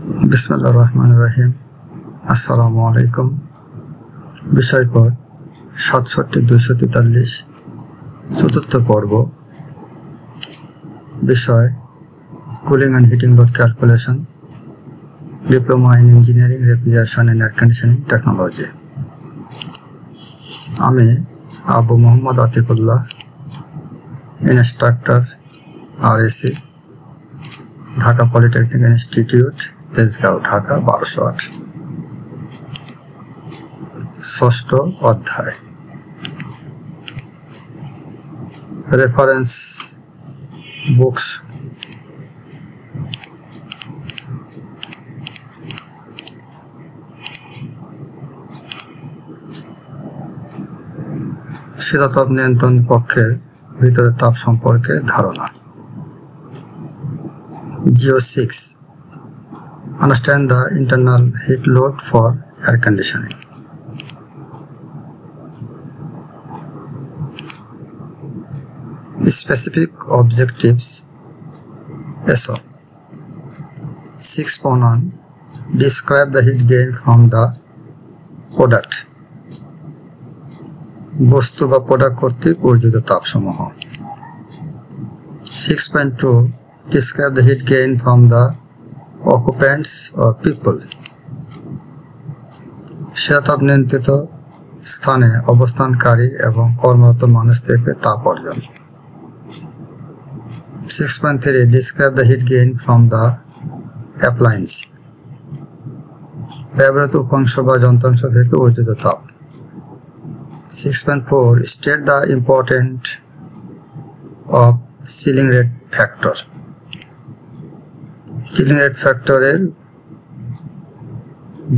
বিসমিল্লাহির রহমানির রহিম। আসসালামু আলাইকুম। বিষয় কোড ৬৭-২৪৩, চতুর্থ পর্ব। বিষয় cooling and heating load calculation, diploma in engineering refrigeration and air conditioning technology. আমি Abu Mohammad Atiqullah, instructor RAC, Dhaka polytechnic institute, Tejgaon, Dhaka ১২০৮। ষষ্ঠ অধ্যায়। Reference books. শীতাতপ নিয়ন্ত্রণ কক্ষের ভিতরে তাপ সম্পর্কে ধারণা। GO6. Understand the internal heat load for air conditioning. Specific objectives. SO 6.1. Describe the heat gain from the product. বস্তু বা প্রোডাক্ট কর্তৃক অর্জিত তাপসমূহ। 6.2. Describe the heat gain from the occupants or people. শীতাতপ নিয়ন্ত্রিত স্থানে অবস্থানকারী এবং কর্মরত মানুষ থেকে তাপ অর্জন। 6.3. Describe the heat gain from the appliance. ব্যবহৃত উপাংশ বা যন্ত্রাংশ থেকে অর্জিত তাপ। 6.4. State the importance of chilling rate factor. Chilling rate ফ্যাক্টরের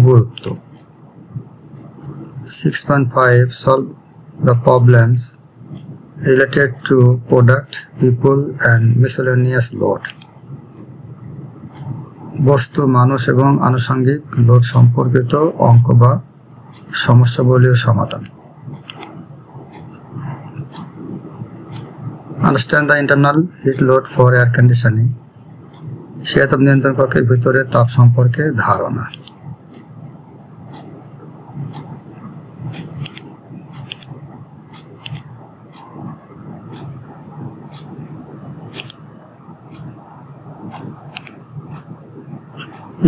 গুরুত্ব। 6.5. Solve the problems related to product, people and miscellaneous load. বস্তু, মানুষ এবং আনুষঙ্গিক লোড সম্পর্কিত অঙ্ক বা সমস্যাবলীর সমাধান। Understand the internal heat load for air conditioning. শীতাতপ নিয়ন্ত্রণ কক্ষের ভিতরে তাপ সম্পর্কে ধারণা।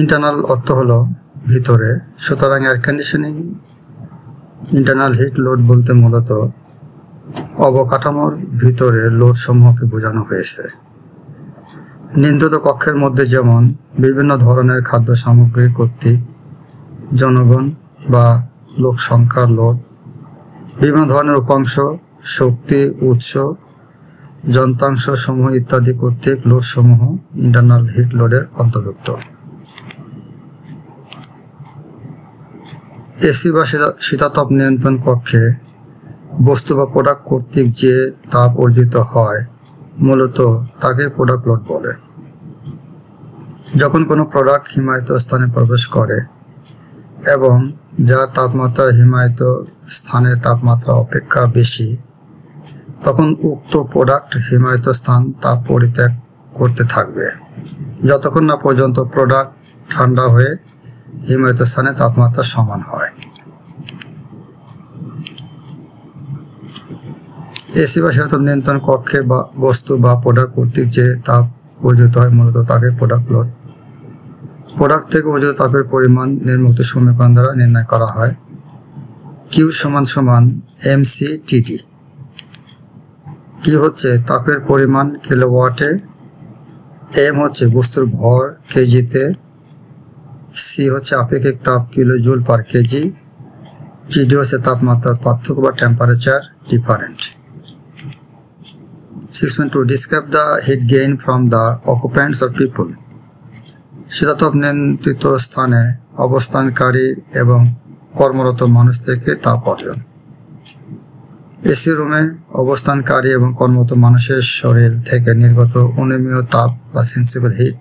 ইন্টারনাল অর্থ হলো ভিতরে, সুতরাং air conditioning internal hit load বলতে মূলত অবকাঠামোর ভিতরে লোড সমূহকে বোঝানো হয়েছে। নিয়ন্ত্রিত কক্ষের মধ্যে যেমন বিভিন্ন ধরনের খাদ্য সামগ্রী কর্তৃক জনগণ বা লোক সংখ্যার লোড, বিভিন্ন ধরনের উপাংশ, শক্তি উৎস, যন্ত্রাংশ সমূহ ইত্যাদি কর্তৃক লোড সমূহ ইন্টারনাল হিট লোডের অন্তর্ভুক্ত। এসি বা শীতাতপ নিয়ন্ত্রণ কক্ষে বস্তু বা প্রোডাক্ট কর্তৃক যে তাপ অর্জিত হয় মূলত তাকে প্রোডাক্ট লোড বলে। যখন কোনো প্রোডাক্ট হিমায়িত স্থানে প্রবেশ করে এবং যার তাপমাত্রা হিমায়িত স্থানের তাপমাত্রা অপেক্ষা বেশি, তখন উক্ত প্রোডাক্ট হিমায়িত স্থান তাপ পরিত্যাগ করতে থাকবে যতক্ষণ না পর্যন্ত প্রোডাক্ট ঠান্ডা হয়ে হিমায়িত স্থানে তাপমাত্রা সমান হয়। এসি বা শীতাতপ নিয়ন্ত্রণ কক্ষে বা বস্তু বা প্রোডাক্ট কর্তৃক যে তাপ অর্জিত হয় মূলত তাকে প্রোডাক্ট লোড। প্রোডাক্ট থেকে অর্জিত তাপের পরিমাণ নিম্নোক্ত সমীকরণ দ্বারা নির্ণয় করা হয়। Q = mc/TT। Q হচ্ছে তাপের পরিমাণ কিলোওয়াটে, m হচ্ছে বস্তুর ভর কেজিতে, C হচ্ছে আপেক্ষিক তাপ kJ/kg, TD হচ্ছে তাপমাত্রার পার্থক্য বা temperature different. 6.2. Describe the heat gain from the occupants or people. শীতাতপ নিয়ন্ত্রিত স্থানে অবস্থানকারী এবং কর্মরত মানুষ থেকে তাপ অর্জন। এসি রুমে অবস্থানকারী এবং কর্মরত মানুষের শরীর থেকে নির্গত অনুমেয় তাপ বা সেন্সিবল হিট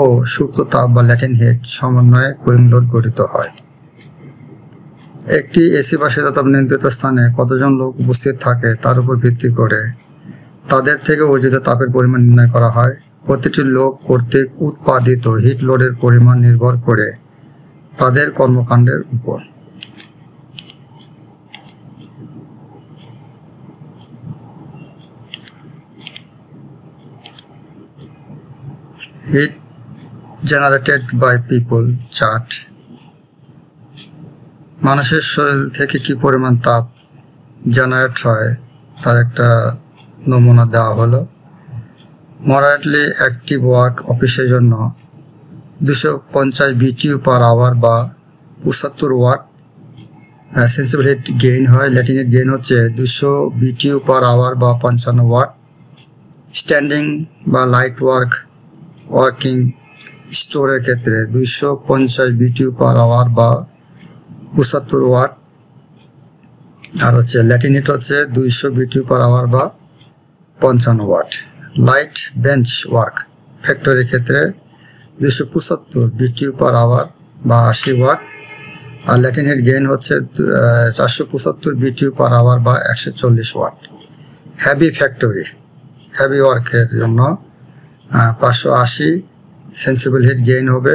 ও সুপ্ত তাপ বা ল্যাটেন্ট হিট সমন্বয়ে কুলিং লোড গঠিত হয়। একটি এসি বা শীতাতপ নিয়ন্ত্রিত স্থানে কতজন লোক উপস্থিত থাকে তার উপর ভিত্তি করে তাদের থেকে অর্জিত তাপের পরিমাণ নির্ণয় করা হয়। প্রতিটি লোক কর্তৃক উৎপাদিত হিট লোডের পরিমাণ নির্ভর করে তাদের কর্মকাণ্ডের উপর। Heat generated by people chart. মানুষের শরীর থেকে কি পরিমাণ তাপ জেনারেট হয় তার একটা নমুনা দেওয়া হলো। মডারেটলি অ্যাক্টিভ ওয়ার্ক অফিসের জন্য 250 BTU পার আওয়ার বা 75 ওয়াট সেন্সিবল হিট গেইন হয়। ল্যাটিন হিট গেইন হচ্ছে 200 BTU পার আওয়ার বা 55 ওয়াট। স্ট্যান্ডিং বা লাইট ওয়ার্কিং স্টোরের ক্ষেত্রে 250 BTU পার আওয়ার বা 75 ওয়াট। আর হচ্ছে ল্যাটিন হিট হচ্ছে 200 BTU পার আওয়ার বা 55 ওয়াট। লাইট বেঞ্চ ওয়ার্ক ফ্যাক্টরির ক্ষেত্রে 275 BTU পার আওয়ার বা 80 ওয়াট। আর ল্যাটিন হিট গেইন হচ্ছে 475 BTU পার আওয়ার বা 140 ওয়াট। হেভি ওয়ার্কের জন্য 580 সেন্সিবল হিট গেইন হবে।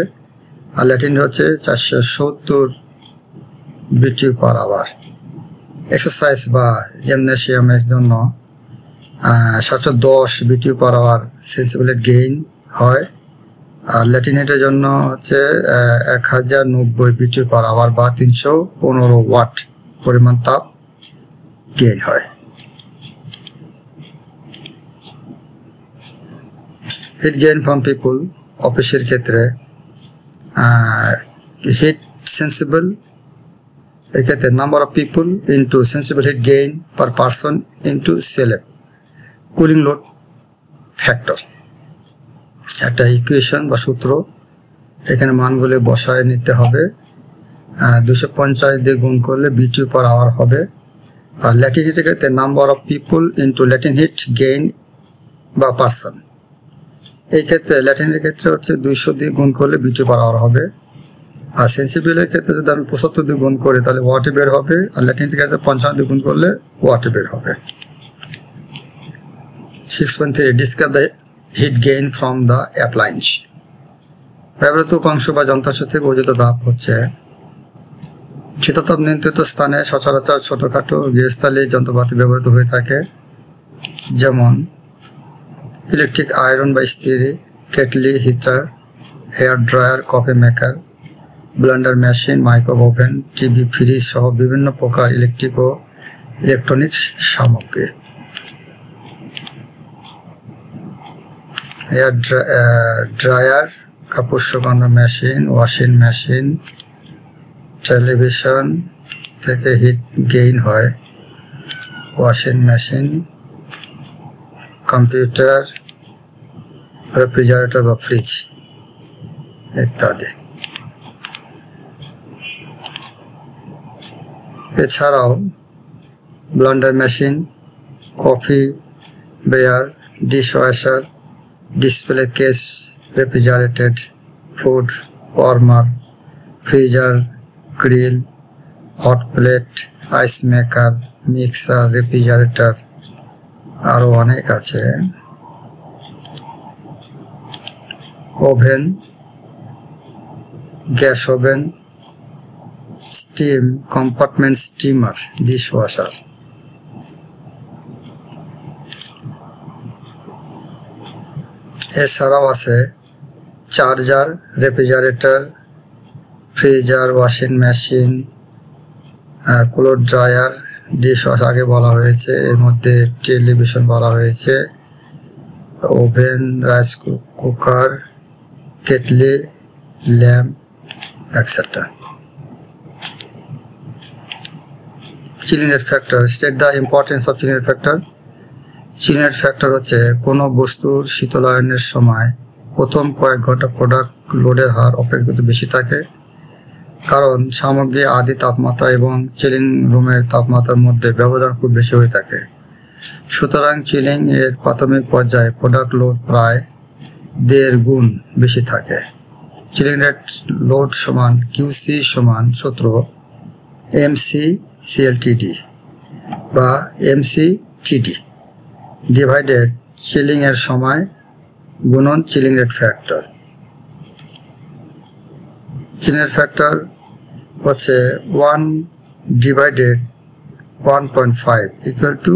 আর ল্যাটিন হচ্ছে 470 BTU পার আওয়ার। এক্সারসাইজ বা জিমন্যাসিয়ামের জন্য 710 BTU per hour sensible heat gain হয়। আর ল্যাটিন হিটের জন্য হচ্ছে 1090 BTU পার আওয়ার বা 315 ওয়াট পরিমাণ তাপ গেইন হয়। হিট গেইন ফ্রম পিপল অফিসের ক্ষেত্রে হিট সেন্সিবল এর ক্ষেত্রে number of people into sensible heat gain per person into সেলেব কুলিং লোড ফ্যাক্টর। একটা ইকুয়েশন বা সূত্র, এখানে মানগুলি বসায় নিতে হবে। 250 দিয়ে গুণ করলে BTU পার আওয়ার হবে। আর ল্যাটিন হিটের ক্ষেত্রে number of people into Latin hit gain বা পারসন। এই ক্ষেত্রে ল্যাটিনের ক্ষেত্রে হচ্ছে 200 দিয়ে গুণ করলে BTU পার আওয়ার হবে। আর সেন্সিবলের ক্ষেত্রে যদি আমি 75 দিয়ে গুণ করি তাহলে ওয়াটে বের হবে। আর ল্যাটিনের ক্ষেত্রে 55 দিয়ে গুণ করলে ওয়াটে বের হবে। 6.3 describe the hit gain from the appliance. ব্যবহৃত উপাংশ বা যন্ত্রাংশ থেকে অর্জিত তাপ হচ্ছে শীতাতপ নিয়ন্ত্রিত স্থানে সচরাচর ছোটখাটো গৃহস্থালী যন্ত্রপাতি ব্যবহৃত হয়ে থাকে, যেমন ইলেকট্রিক আয়রন বা ইস্ত্রি, kettle, heater, hair dryer, coffee maker, blender machine, microwave oven, TV, fridge সহ বিভিন্ন প্রকার ইলেকট্রিক ও ইলেকট্রনিক্স সামগ্রী। হেয়ার ড্রায়ার, কাপড় শুকানোর মেশিন, ওয়াশিং মেশিন, টেলিভিশন থেকে হিট গেইন হয়। ওয়াশিং মেশিন, কম্পিউটার, রেফ্রিজারেটর বা ফ্রিজ ইত্যাদি। এছাড়াও blender machine, coffee brewer, dish washer, display case, refrigerated food warmer, freezer, grill, hot plate, ice maker, mixer, refrigerator, আরও অনেক আছে। Oven, gas oven, steam compartment steamer, dish washer. এছাড়াও আছে charger, refrigerator, freezer, washing machine, cloth dryer, dish wash আগে বলা হয়েছে, এর মধ্যে টেলিভিশন বলা হয়েছে, oven, rice cooker, kettle, lamp etcetera. Chilling rate factor. State the importance of chilling rate factor. Chilling rate factor হচ্ছে কোনো বস্তুর শীতলায়নের সময় প্রথম কয়েক ঘন্টা প্রোডাক্ট লোডের হার অপেক্ষাকৃত বেশি থাকে, কারণ সামগ্রী আদি তাপমাত্রা এবং চিলিং রুমের তাপমাত্রার মধ্যে ব্যবধান খুব বেশি হয়ে থাকে। সুতরাং চিলিং এর প্রাথমিক পর্যায়ে প্রোডাক্ট লোড প্রায় 1.5 গুণ বেশি থাকে। চিলিং রেট লোড সমান QC সমান সূত্র MC/CLTD বা MC/TD ডিভাইডেড চিলিং এর সময় গুণন chilling rate factor. Chilling rate factor হচ্ছে 1/1.5 ইকুয়াল টু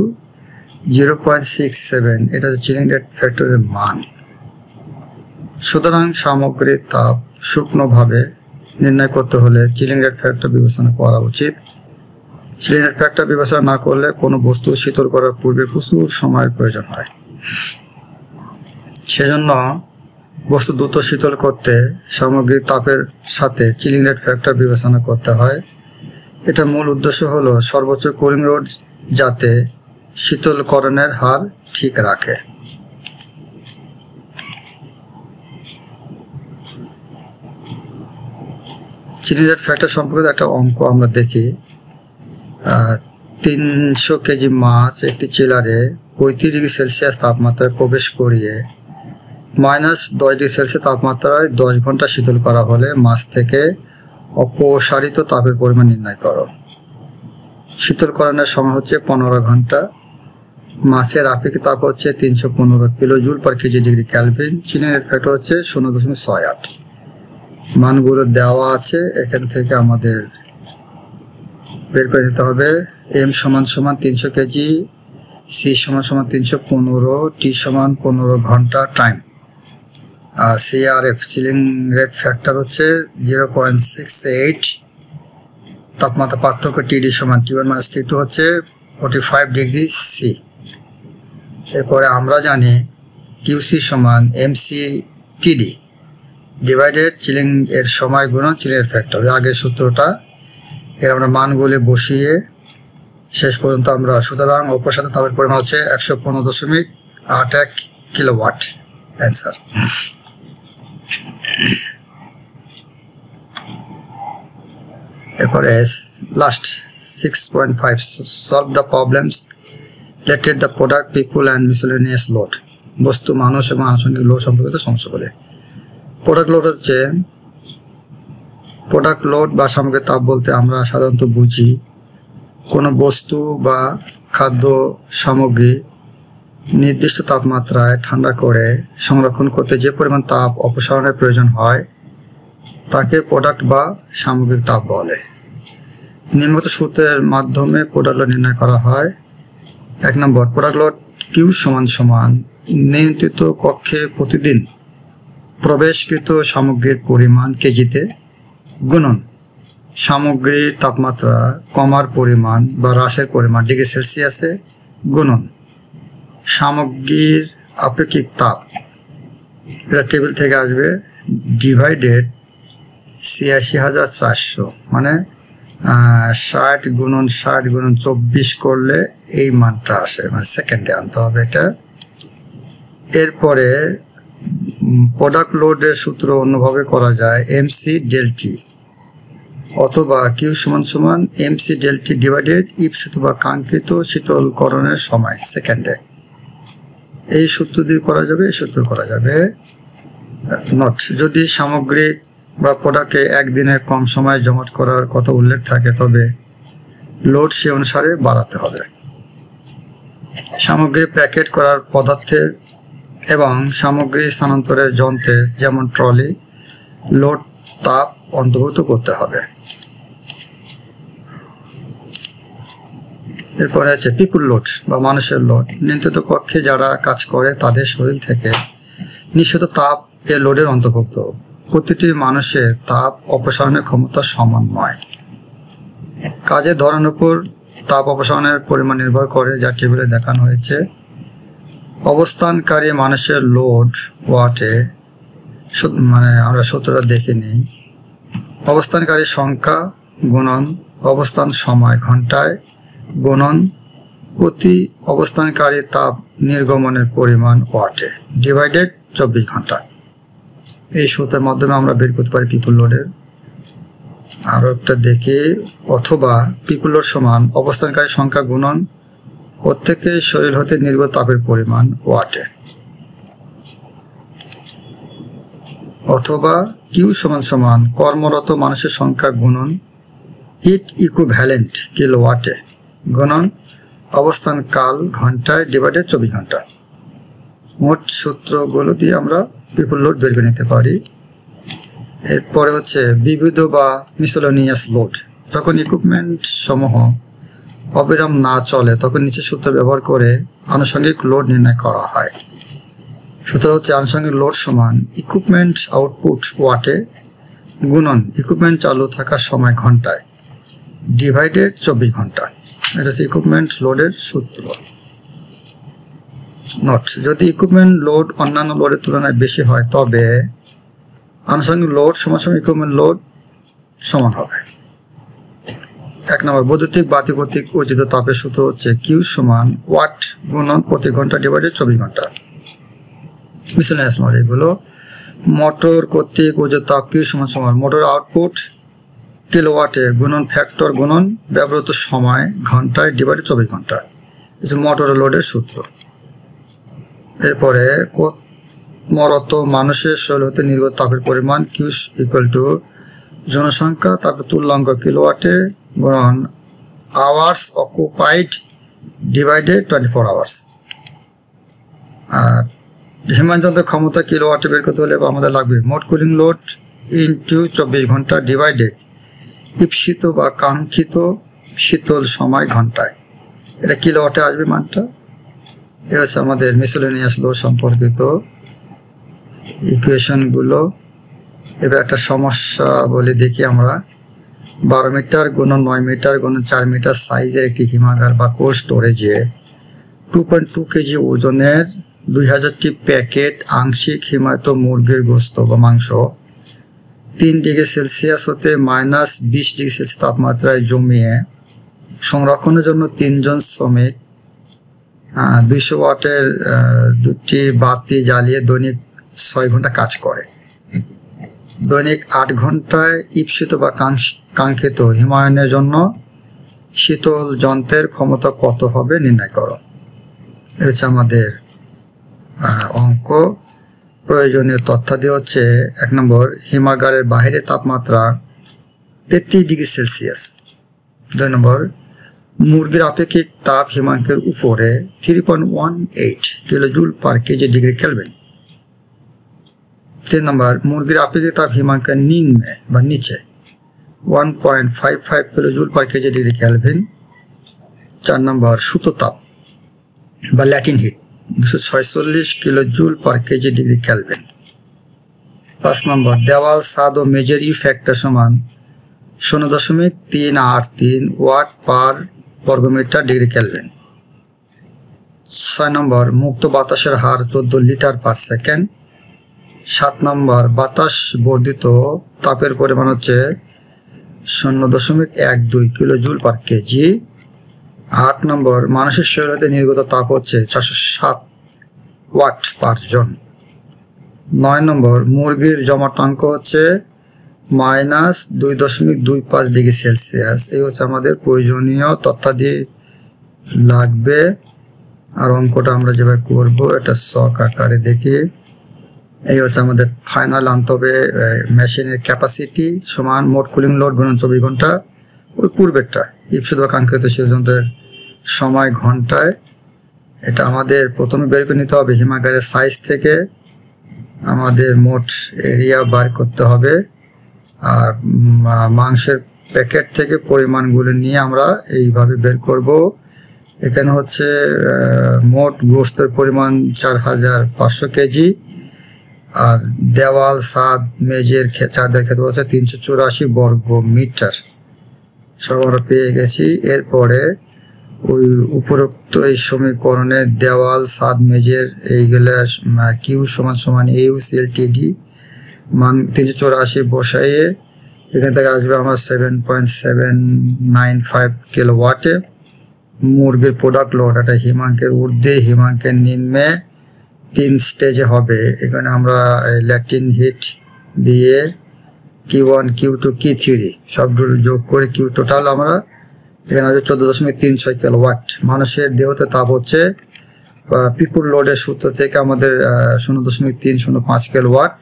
0.67। এটা হচ্ছে চিলিং রেট ফ্যাক্টরের মান। সুতরাং সামগ্রীর তাপ শুকনোভাবে নির্ণয় করতে হলে চিলিং রেট ফ্যাক্টর বিবেচনা করা উচিত। চিলিং রেট ফ্যাক্টর বিবেচনা না করলে কোনো বস্তু শীতল করার পূর্বে প্রচুর সময়ের প্রয়োজন হয়। সেজন্য বস্তু দ্রুত শীতল করতে সামগ্রিক তাপের সাথে চিলিং রেট ফ্যাক্টর বিবেচনা করতে হয়। এটা মূল উদ্দেশ্য হলো সর্বোচ্চ কুলিং রেট যাতে শীতলকরণের হার ঠিক রাখে। চিলিং রেট ফ্যাক্টর সম্পর্কিত একটা অঙ্ক আমরা দেখি। 300 কেজি মাছ একটি চিলারে 35 ডিগ্রি সেলসিয়াস তাপমাত্রায় প্রবেশ করিয়ে -10 ডিগ্রি সেলসিয়াস তাপমাত্রায় 10 ঘন্টা শীতল করা হলে মাছ থেকে অপসারিত তাপের পরিমাণ নির্ণয় করো। শীতলকরণের সময় হচ্ছে 15 ঘন্টা। মাছের আপেক্ষিক তাপ হচ্ছে 315 kilo joule per KG degree Kelvin. Chilling rate factor হচ্ছে 0.68। মানগুলো দেওয়া আছে, এখান থেকে আমাদের বের করে নিতে হবে। m = 300 কেজি, c = 315, t = 15 ঘন্টা টাইম। আর CRF চিলিং রেট ফ্যাক্টর হচ্ছে 0.68। তাপমাত্রা পার্থক্য TD = T1 - T2 হচ্ছে 45 ডিগ্রি C। এরপরে আমরা জানি QC = mcTD ডিভাইডেড চিলিং এর সময় গুণন চিলিং এর ফ্যাক্টর। আগের সূত্রটা এর আমরা মানগুলি বসিয়ে শেষ পর্যন্ত আমরা, সুতরাং অপসারিত তাপের পরিমাণ হচ্ছে 115.81 কিলোওয়াট। অ্যান্সার। এরপরে last 6.5 solve the problems related the product people and miscellaneous load. বস্তু, মানুষ এবং আনুষঙ্গিক লোড সম্পর্কিত সমস্যাগুলি। প্রোডাক্ট লোড হচ্ছে, প্রোডাক্ট লোড বা সামগ্রিক তাপ বলতে আমরা সাধারণত বুঝি কোনো বস্তু বা খাদ্য সামগ্রী নির্দিষ্ট তাপমাত্রায় ঠান্ডা করে সংরক্ষণ করতে যে পরিমাণ তাপ অপসারণের প্রয়োজন হয় তাকে প্রোডাক্ট বা সামগ্রিক তাপ বলে। নিম্নলিখিত সূত্রের মাধ্যমে প্রোডাক্ট লোড নির্ণয় করা হয়। 1 নম্বর, প্রোডাক্ট লোড Q = নিয়ন্ত্রিত কক্ষে প্রতিদিন প্রবেশকৃত সামগ্রীর পরিমাণ কেজিতে গুণন সামগ্রীর তাপমাত্রা কমার পরিমাণ বা হ্রাসের পরিমাণ ডিগ্রি সেলসিয়াসে গুণন সামগ্রীর আপেক্ষিক তাপ, এটা টেবিল থেকে আসবে, ডিভাইডেড ৮৬,৪০০ মানে 60 × 60 × 24 করলে এই মানটা আসে, মানে সেকেন্ডে আনতে হবে এটা। এরপরে প্রোডাক্ট লোডের সূত্র অন্যভাবে করা যায় mc∆t অথবা Q = mc∆t ডিভাইডেড ইপসিত বা কাঙ্ক্ষিত শীতলকরণের সময় সেকেন্ডে। এই সূত্র দিয়ে করা যাবে, এই সূত্র করা যাবে। নট, যদি সামগ্রিক বা প্রোডাক্টে একদিনের কম সময় জমাট করার কথা উল্লেখ থাকে তবে লোড সে অনুসারে বাড়াতে হবে। সামগ্রী প্যাকেট করার পদার্থের এবং সামগ্রী স্থানান্তরের যন্ত্রের যেমন ট্রলি লোড তাপ অন্তর্ভুক্ত করতে হবে। এরপরে আছে পিপুল লোড বা মানুষের লোড। নিয়ন্ত্রিত কক্ষে যারা কাজ করে তাদের শরীর থেকে নিঃসৃত তাপ এ লোডের অন্তর্ভুক্ত। প্রতিটি মানুষের তাপ অপসারণের ক্ষমতা সমান নয়। কাজের ধরনের উপর তাপ অপসারণের পরিমাণ নির্ভর করে, যা টেবিলে দেখানো হয়েছে। অবস্থানকারী মানুষের লোড ওয়াটে, মানে আমরা সূত্রটা দেখে নিই। অবস্থানকারী সংখ্যা গুণন অবস্থান সময় ঘন্টায় গুণন প্রতি অবস্থানকারী তাপ নির্গমনের পরিমাণ ওয়াটে ডিভাইডেড 24 ঘন্টা। এই সূত্রের মাধ্যমে আমরা বের করতে পারি পিপুল লোডের। আরও একটা দেখি, অথবা পিপুল লোড সমান অবস্থানকারী সংখ্যা গুণন প্রত্যেকের শরীর হতে নির্গত তাপের পরিমাণ ওয়াটে, অথবা Q = কর্মরত মানুষের সংখ্যা গুণন হিট ইকুইভ্যালেন্ট কিলোওয়াটে গুণন অবস্থান কাল ঘন্টায় ডিভাইডেড 24 ঘন্টা। মোট সূত্রগুলো দিয়ে আমরা পিপুল লোড বের করে নিতে পারি। এরপরে হচ্ছে বিবিধ বা মিসেলেনিয়াস লোড। যখন ইকুইপমেন্ট সমূহ অবিরাম না চলে তখন নিচে সূত্র ব্যবহার করে আনুষঙ্গিক লোড নির্ণয় করা হয়। সূত্র হচ্ছে আনুষঙ্গিক লোড সমান ইকুইপমেন্ট আউটপুট ওয়াটে গুণন ইকুইপমেন্ট চালু থাকার সময় ঘন্টায় ডিভাইডেড 24 ঘন্টা। এটা হচ্ছে ইকুইপমেন্ট লোডের সূত্র। নোট: যদি ইকুইপমেন্ট লোড অন্যান্য লোডের তুলনায় বেশি হয় তবে আনুষঙ্গিক লোড সমান ইকুইপমেন্ট লোড সমান হবে। 1 নম্বর, বৈদ্যুতিক বাতি কর্তৃক উৎপাদিত তাপের সূত্র হচ্ছে কিউ সমান ওয়াট গুণন প্রতি ঘন্টা ডিভাইডেড 24 ঘন্টা। মিসেলেনিয়াস লোড এগুলো মোটর কর্তৃক উৎপাদিত তাপ কিউ সমান মোটর আউটপুট কিলোওয়াটে গুণন ফ্যাক্টর গুণন ব্যবহৃত সময় ঘন্টায় ডিভাইডেড 24 ঘন্টা। মোটর লোডের সূত্র। এরপরে কর্মরত মানুষের শরীর হতে নির্গত তাপের পরিমাণ কিউ ইকুয়াল টু জনসংখ্যা তাপের তুল্যাঙ্ক কিলোওয়াটে গুণন আওয়ার্স অকুপাইড ডিভাইডেড 24 আওয়ার্স। আর হিমান যন্ত্রের ক্ষমতা কিলোওয়াটে বের করতে হলে আমাদের লাগবে মোট কুলিং লোড ইনটু 24 ঘন্টা ডিভাইডেড ঈপ্সিত বা কাঙ্ক্ষিত শীতল সময় ঘন্টায়। এটা কিলোওয়াটে আসবে মানটা। এ হচ্ছে আমাদের মিসেলেনিয়াস লোড সম্পর্কিত ইকুয়েশনগুলো। এবার একটা সমস্যা বলে দেখি আমরা। 12 মিটার গুণন 9 মিটার গুণন 4 মিটার সাইজের একটি হিমাগার বা কোল্ড স্টোরেজে 2.2 কেজি ওজনের 2000টি প্যাকেট আংশিক হিমায়িত মুরগির গোস্ত বা মাংস 3 ডিগ্রি সেলসিয়াস হতে -20 ডিগ্রি সেলসিয়াস তাপমাত্রায় জমিয়ে সংরক্ষণের জন্য 3 জন শ্রমিক 200 ওয়াটের 2টি বাতি জ্বালিয়ে দৈনিক 6 ঘন্টা কাজ করে। দৈনিক 8 ঘন্টায় ঈপ্সিত বা কাঙ্ক্ষিত হিমায়নের জন্য শীতল যন্ত্রের ক্ষমতা কত হবে নির্ণয় করো। এই হচ্ছে আমাদের অঙ্ক। প্রয়োজনীয় তথ্যাদি হচ্ছে 1 নম্বর, হিমাগারের বাইরে তাপমাত্রা 33 ডিগ্রি সেলসিয়াস। 2 নম্বর, মুরগির আপেক্ষিক তাপ হিমাঙ্কের উপরে 3.18 kilojoule per KG degree Kelvin. 3 নম্বর, মুরগির আপেক্ষিক তাপ হিমাঙ্কের নিম্নে বা নিচে 1.55 kilojoule per KG degree Kelvin. 4 নম্বর, সুতো তাপ বা latent heat 246 kilojoule per KG degree Kelvin. 5 নম্বর, দেওয়াল ছাদ ও মেজের ইউ ফ্যাক্টর সমান 0.383 ওয়াট পার বর্গমিটার ডিগ্রি কেলভিন। 6 নম্বর, মুক্ত বাতাসের হার 14 লিটার পার সেকেন্ড। 7 নম্বর, বাতাস বর্ধিত তাপের পরিমাণ হচ্ছে 0.12 কিলোজুল পার কেজি। 8 নম্বর, মানুষের শরীর হতে নির্গত তাপ হচ্ছে 407 ওয়াট পার জন। 9 নম্বর, মুরগির জমাটাঙ্ক হচ্ছে -2.25 ডিগ্রি সেলসিয়াস। এই হচ্ছে আমাদের প্রয়োজনীয় তথ্যাদি লাগবে। আর অঙ্কটা আমরা যেভাবে করব এটা শক আকারে দেখি। এই হচ্ছে আমাদের ফাইনাল আনতে হবে মেশিনের ক্যাপাসিটি সমান মোট কুলিং লোড গুণন 24 ঘন্টা। ওই পূর্বেরটা ঈপ্সিত বা কাঙ্ক্ষিত শীতল যন্ত্রের সময় ঘন্টায়। এটা আমাদের প্রথমে বের করে নিতে হবে হিমাগারের সাইজ থেকে আমাদের মোট এরিয়া বার করতে হবে। আর মাংসের প্যাকেট থেকে পরিমাণগুলো নিয়ে আমরা এইভাবে বের করব। এখানে হচ্ছে মোট গোস্তের পরিমাণ 4500 কেজি। আর দেওয়াল ছাদ মেজের চাঁদের ক্ষেত্রে হচ্ছে 384 বর্গ মিটার। সব আমরা পেয়ে গেছি। এরপরে ওই উপরোক্ত এই সমীকরণে দেওয়াল ছাদ মেজের এইগুলা কিউ সমান AUCLTD মান 384 বসাইয়ে এখান থেকে আসবে আমার 7.795 কিলোওয়াটে। মুরগির প্রোডাক্ট লোড এটা হিমাঙ্কের ঊর্ধ্বে হিমাঙ্কের নিম্নে 3 স্টেজে হবে। এখানে আমরা ল্যাটিন হিট দিয়ে Q1 Q2 Q3 সবগুলো যোগ করে কিউ টোটাল আমরা এখানে আসবে 14.36 কিলোওয়াট। মানুষের দেহতে তাপ হচ্ছে পিপুল লোডের সূত্র থেকে আমাদের 0.305 কিলোওয়াট।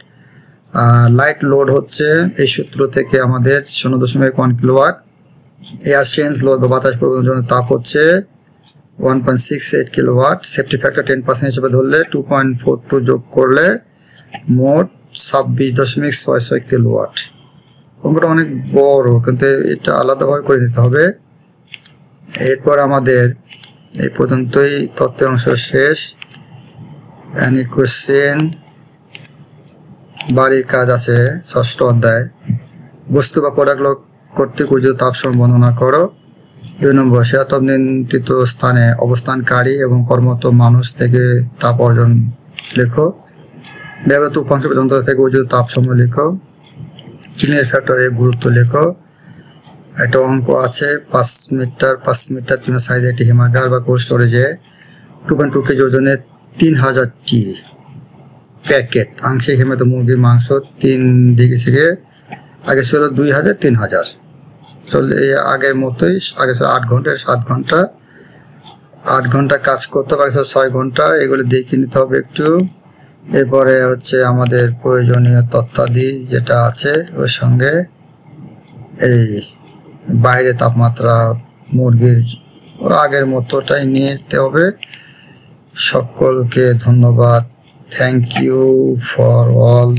লাইট লোড হচ্ছে এই সূত্র থেকে আমাদের 0.1 কিলোওয়াট। এয়ার চেঞ্জ লোড বা বাতাস পরিবর্তনের জন্য তাপ হচ্ছে 1.68 কিলোওয়াট, সেফটি ফ্যাক্টর 10% হিসেবে ধরলে 2.42 যোগ করলে মোট 26.66 কিলোওয়াট। অঙ্কটা অনেক বড়, কিন্তু এটা আলাদাভাবে করে নিতে হবে। এরপর আমাদের এই পর্যন্তই, তথ্য অংশ শেষ। এনি কোশ্চেন, বাড়ির কাজ আছে 6ষ্ঠ অধ্যায়। বস্তু বা প্রোডাক্ট লোড কর্তৃক উর্জিত তাপ বর্ণনা করো। 2 নম্বর, সে তাপ নিয়ন্ত্রিত স্থানে অবস্থানকারী এবং কর্মরত মানুষ থেকে তাপ অর্জন লেখো। ব্যবহৃত উপাংশ যন্ত্র থেকে উর্জিত তাপ সমূহ লেখো। চিনের ফ্যাক্টরের গুরুত্ব লেখো। একটা অঙ্ক আছে 5 মিটার 3 সাইজে একটি হিমাগার বা কোল্ড স্টোরেজে 2.2 কেজি ওজনের 3000টি প্যাকেট আংশিক হিমায়িত মুরগির মাংস 3 দিকে থেকে আগে ছিল 2000 3000 চলে আগের মতোই। আগে ছিল 8 ঘন্টা 7 ঘন্টা 8 ঘন্টা কাজ করতে হবে, 6 ঘন্টা। এগুলো দেখে নিতে হবে একটু। এরপরে হচ্ছে আমাদের প্রয়োজনীয় তথ্যাদি যেটা আছে ওর সঙ্গে এই বাইরে তাপমাত্রা মুরগির আগের মতোটাই নিতে হবে। সকলকে ধন্যবাদ। Thank you for all.